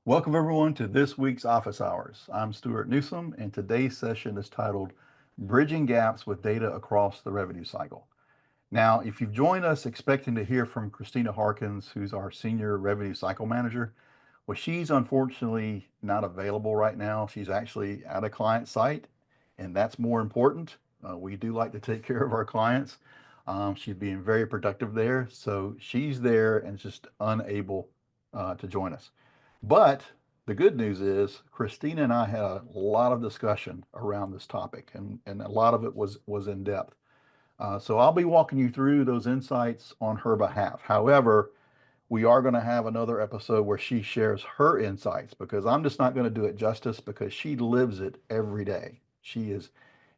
Welcome everyone to this week's Office Hours. I'm Stuart Newsome, and today's session is titled Bridging Gaps with Data Across the Revenue Cycle. Now, if you've joined us expecting to hear from Christina Harkins, who's our Senior Revenue Cycle Manager, well, she's unfortunately not available right now. She's actually at a client site, and that's more important. We do like to take care of our clients. She's being very productive there, so she's there and just unable to join us. But the good news is Christina and I had a lot of discussion around this topic, and a lot of it was in depth. So I'll be walking you through those insights on her behalf. However, we are going to have another episode where she shares her insights because I'm just not going to do it justice because she lives it every day. She is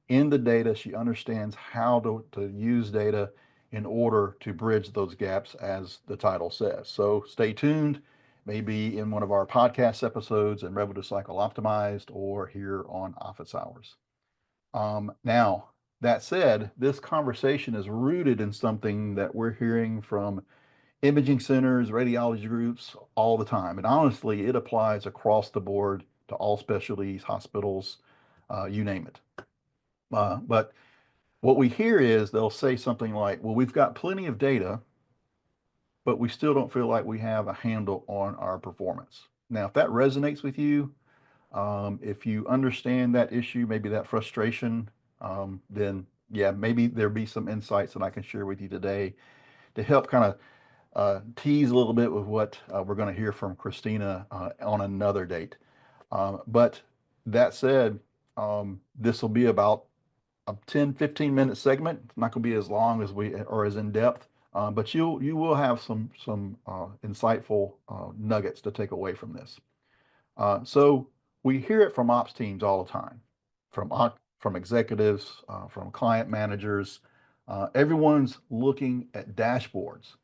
in the data. She understands how to use data in order to bridge those gaps, as the title says. So stay tuned, maybe in one of our podcast episodes in Revenue Cycle Optimized or here on Office Hours. Now, that said, this conversation is rooted in something that we're hearing from imaging centers, radiology groups all the time. And honestly, it applies across the board to all specialties, hospitals, you name it. But what we hear is they'll say something like, well, we've got plenty of data, but we still don't feel like we have a handle on our performance. Now, if that resonates with you, if you understand that issue, maybe that frustration, then yeah, maybe there'll be some insights that I can share with you today to help kind of tease a little bit with what we're going to hear from Christina on another date. But that said, this will be about a 10-15 minute segment. It's not going to be as long as we or as in depth, but you will have some insightful nuggets to take away from this. So we hear it from ops teams all the time, from executives, from client managers. Everyone's looking at dashboards,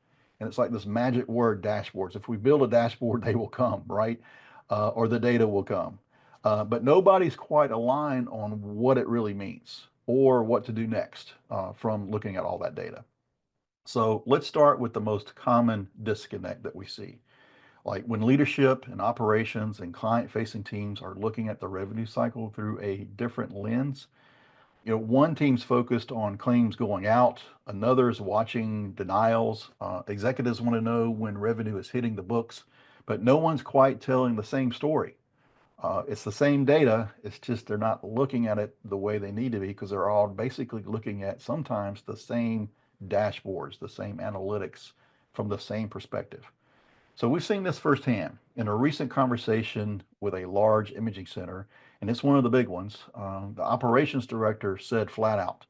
and it's like this magic word, dashboards. If we build a dashboard, they will come, right? Or the data will come. But nobody's quite aligned on what it really means or what to do next from looking at all that data. So let's start with the most common disconnect that we see. Like when leadership and operations and client facing teams are looking at the revenue cycle through a different lens, one team's focused on claims going out, another's watching denials. Executives want to know when revenue is hitting the books, but no one's quite telling the same story. It's the same data, it's just they're not looking at it the way they need to be because they're all basically looking at sometimes the same dashboards, the same analytics from the same perspective. So we've seen this firsthand in a recent conversation with a large imaging center, and it's one of the big ones. The operations director said flat out,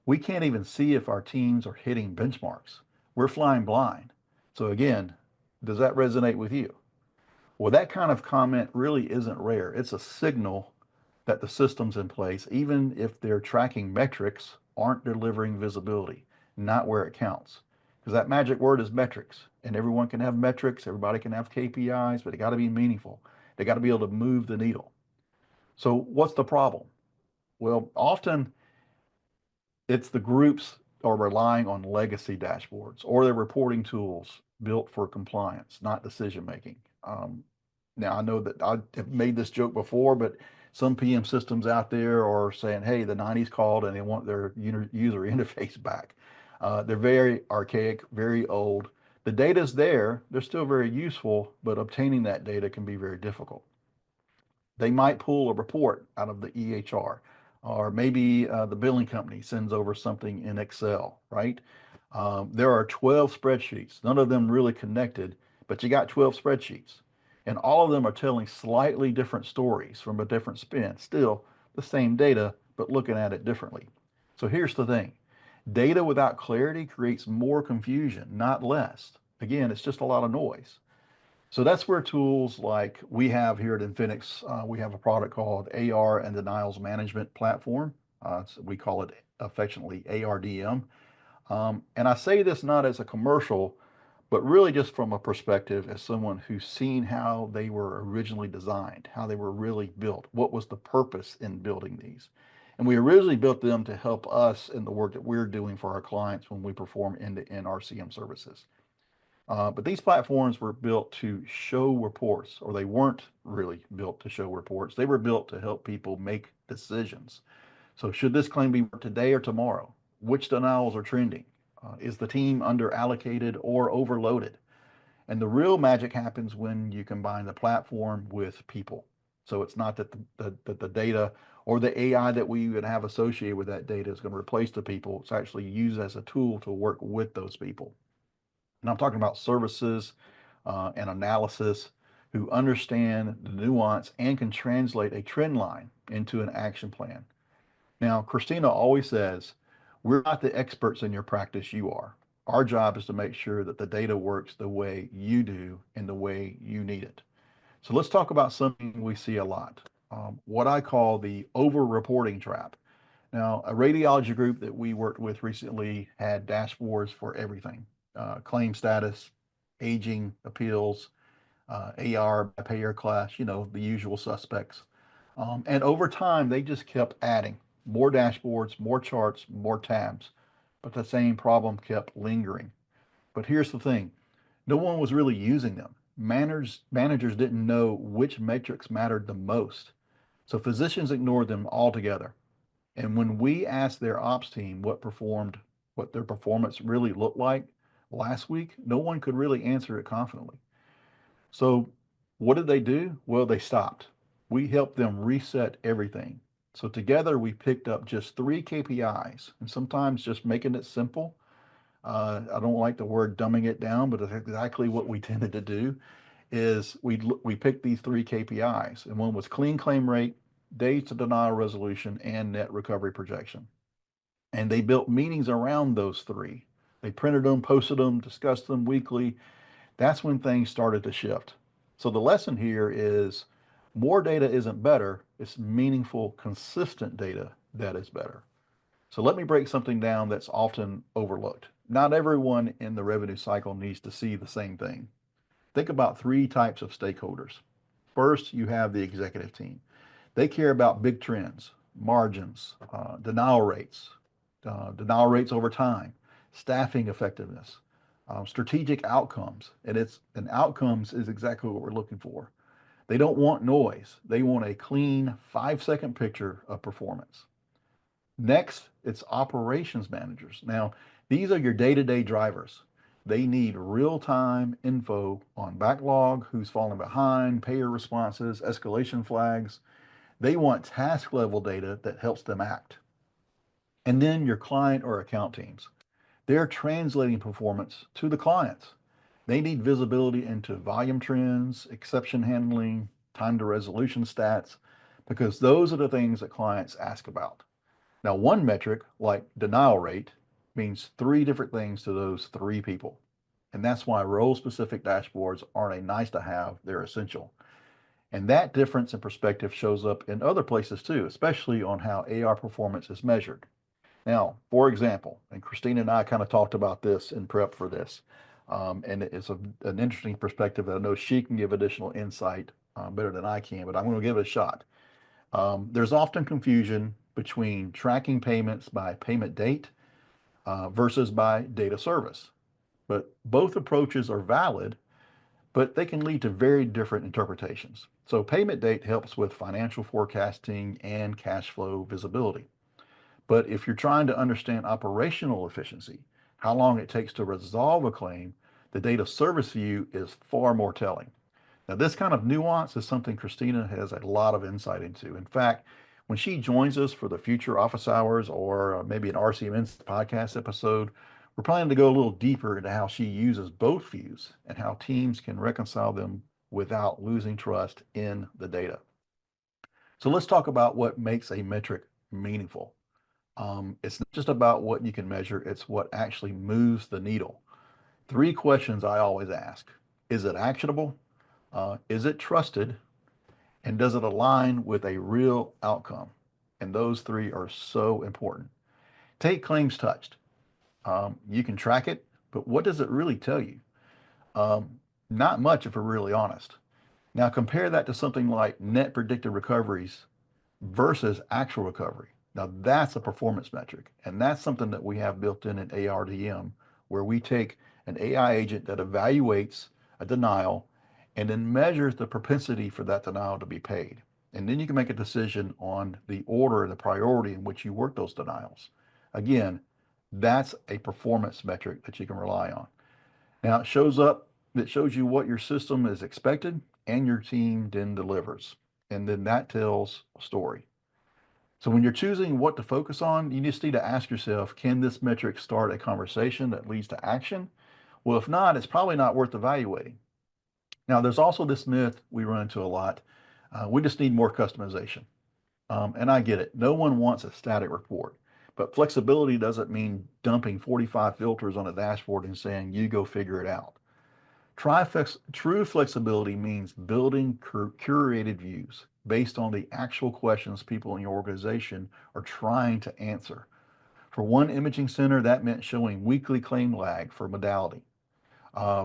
we can't even see if our teams are hitting benchmarks. We're flying blind. So again, does that resonate with you? Well, that kind of comment really isn't rare. It's a signal that the systems in place, even if they're tracking metrics, aren't delivering visibility, not where it counts. Because that magic word is metrics, and everyone can have metrics, everybody can have KPIs, but they got to be meaningful. They got to be able to move the needle. So, what's the problem? Well, often it's the groups are relying on legacy dashboards or their reporting tools built for compliance, not decision making. Now, I know that I have made this joke before, but some PM systems out there are saying, hey, the 90s called and they want their user interface back. They're very archaic, very old. The data's there, they're still very useful, but obtaining that data can be very difficult. They might pull a report out of the EHR, or maybe the billing company sends over something in Excel, right? There are 12 spreadsheets, none of them really connected, but you got 12 spreadsheets. And all of them are telling slightly different stories from a different spin. Still the same data, but looking at it differently. So here's the thing. Data without clarity creates more confusion, not less. Again, it's just a lot of noise. So that's where tools like we have here at Infinix, we have a product called AR and Denials Management Platform. So we call it affectionately ARDM. And I say this not as a commercial, but really just from a perspective as someone who's seen how they were originally designed, how they were really built, what was the purpose in building these. And we originally built them to help us in the work that we're doing for our clients when we perform end-to-end RCM services. But these platforms were built to show reports, or they weren't really built to show reports. They were built to help people make decisions. So, should this claim be today or tomorrow? Which denials are trending? Is the team under allocated or overloaded? And the real magic happens when you combine the platform with people. So it's not that the data or the AI that we would have associated with that data is going to replace the people. It's actually used as a tool to work with those people. And I'm talking about services and analysis who understand the nuance and can translate a trend line into an action plan. Now, Christina always says, we're not the experts in your practice, you are. Our job is to make sure that the data works the way you do and the way you need it. So let's talk about something we see a lot, what I call the over-reporting trap. Now, a radiology group that we worked with recently had dashboards for everything, claim status, aging, appeals, AR by payer class, the usual suspects. And over time, they just kept adding more dashboards, more charts, more tabs, but the same problem kept lingering. But here's the thing, no one was really using them. Managers didn't know which metrics mattered the most. So physicians ignored them altogether. And when we asked their ops team what their performance really looked like last week, no one could really answer it confidently. So what did they do? Well, they stopped. We helped them reset everything. So together we picked up just three KPIs and sometimes just making it simple. I don't like the word dumbing it down, but it's exactly what we tended to do is we picked these three KPIs, and one was clean claim rate, days to denial resolution, and net recovery projection. And they built meetings around those three. They printed them, posted them, discussed them weekly. That's when things started to shift. So the lesson here is more data isn't better, it's meaningful, consistent data that is better. So let me break something down that's often overlooked. Not everyone in the revenue cycle needs to see the same thing. Think about three types of stakeholders. First, you have the executive team. They care about big trends, margins, denial rates over time, staffing effectiveness, strategic outcomes. And outcomes is exactly what we're looking for. They don't want noise. They want a clean 5-second picture of performance. Next, it's operations managers. Now, these are your day-to-day drivers. They need real-time info on backlog, who's falling behind, payer responses, escalation flags. They want task level data that helps them act. And then your client or account teams. They're translating performance to the clients. They need visibility into volume trends, exception handling, time to resolution stats, because those are the things that clients ask about. Now, one metric like denial rate means three different things to those three people. And that's why role specific dashboards aren't a nice to have, they're essential. And that difference in perspective shows up in other places too, especially on how AR performance is measured. Now, for example, and Christina and I kind of talked about this in prep for this, and it's an interesting perspective that I know she can give additional insight better than I can, but I'm going to give it a shot. There's often confusion between tracking payments by payment date versus by data service. But both approaches are valid, but they can lead to very different interpretations. So payment date helps with financial forecasting and cash flow visibility. But if you're trying to understand operational efficiency, how long it takes to resolve a claim, the data service view is far more telling. Now, this kind of nuance is something Christina has a lot of insight into. In fact, when she joins us for the future office hours or maybe an RCMN podcast episode, we're planning to go a little deeper into how she uses both views and how teams can reconcile them without losing trust in the data. So let's talk about what makes a metric meaningful. It's not just about what you can measure, it's what actually moves the needle. Three questions I always ask. Is it actionable? Is it trusted? And does it align with a real outcome? And those three are so important. Take claims touched. You can track it, but what does it really tell you? Not much if we're really honest. Now compare that to something like net predicted recoveries versus actual recovery. Now that's a performance metric, and that's something that we have built in ARDM, where we take an AI agent that evaluates a denial and then measures the propensity for that denial to be paid. And then you can make a decision on the order and the priority in which you work those denials. Again, that's a performance metric that you can rely on. Now it shows you what your system is expected and your team then delivers. And then that tells a story. So when you're choosing what to focus on, you just need to ask yourself, can this metric start a conversation that leads to action? Well, if not, it's probably not worth evaluating. Now, there's also this myth we run into a lot. We just need more customization. And I get it. No one wants a static report. But flexibility doesn't mean dumping 45 filters on a dashboard and saying, you go figure it out. True flexibility means building curated views based on the actual questions people in your organization are trying to answer. For one imaging center, that meant showing weekly claim lag for modality.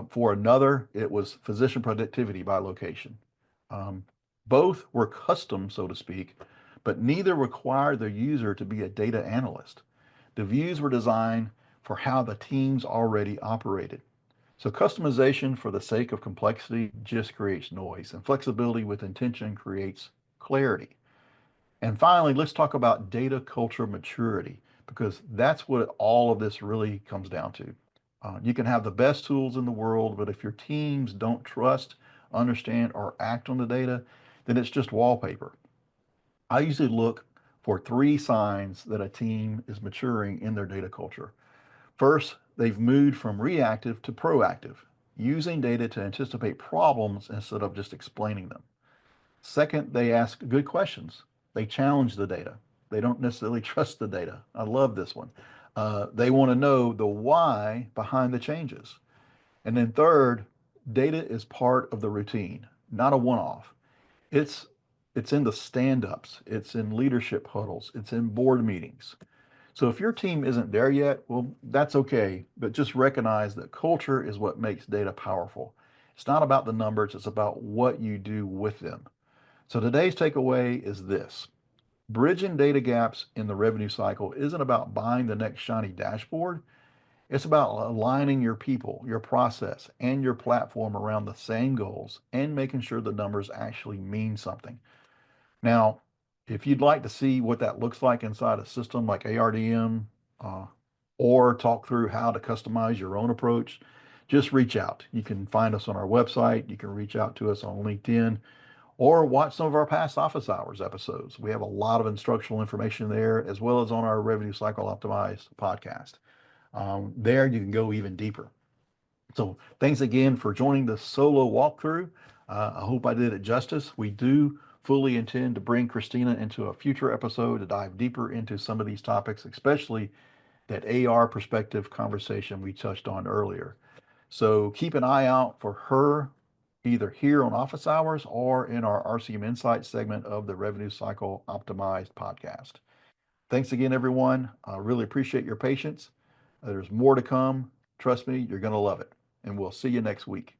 For another, it was physician productivity by location. Um, Both were custom, so to speak, but neither required the user to be a data analyst. The views were designed for how the teams already operated. So customization for the sake of complexity just creates noise, and flexibility with intention creates clarity. And finally, let's talk about data culture maturity, because that's what all of this really comes down to. You can have the best tools in the world, but if your teams don't trust, understand, or act on the data, then it's just wallpaper. I usually look for three signs that a team is maturing in their data culture. First, they've moved from reactive to proactive, using data to anticipate problems instead of just explaining them. Second, they ask good questions. They challenge the data. They don't necessarily trust the data. I love this one. They want to know the why behind the changes. And then third, data is part of the routine, not a one-off. It's it's in the stand-ups, it's in leadership huddles, it's in board meetings. So if your team isn't there yet, well, that's okay, but just recognize that culture is what makes data powerful. It's not about the numbers, it's about what you do with them. So today's takeaway is this. Bridging data gaps in the revenue cycle isn't about buying the next shiny dashboard. It's about aligning your people, your process, and your platform around the same goals and making sure the numbers actually mean something. Now, if you'd like to see what that looks like inside a system like ARDM, uh, or talk through how to customize your own approach, just reach out. You can find us on our website. You can reach out to us on LinkedIn or watch some of our past office hours episodes. We have a lot of instructional information there, as well as on our Revenue Cycle Optimized podcast. There you can go even deeper. So thanks again for joining the solo walkthrough. I hope I did it justice. We do fully intend to bring Christina into a future episode to dive deeper into some of these topics, especially that AR perspective conversation we touched on earlier. So keep an eye out for her either here on office hours or in our RCM Insights segment of the Revenue Cycle Optimized podcast. Thanks again, everyone. I really appreciate your patience. There's more to come. Trust me, you're going to love it. And we'll see you next week.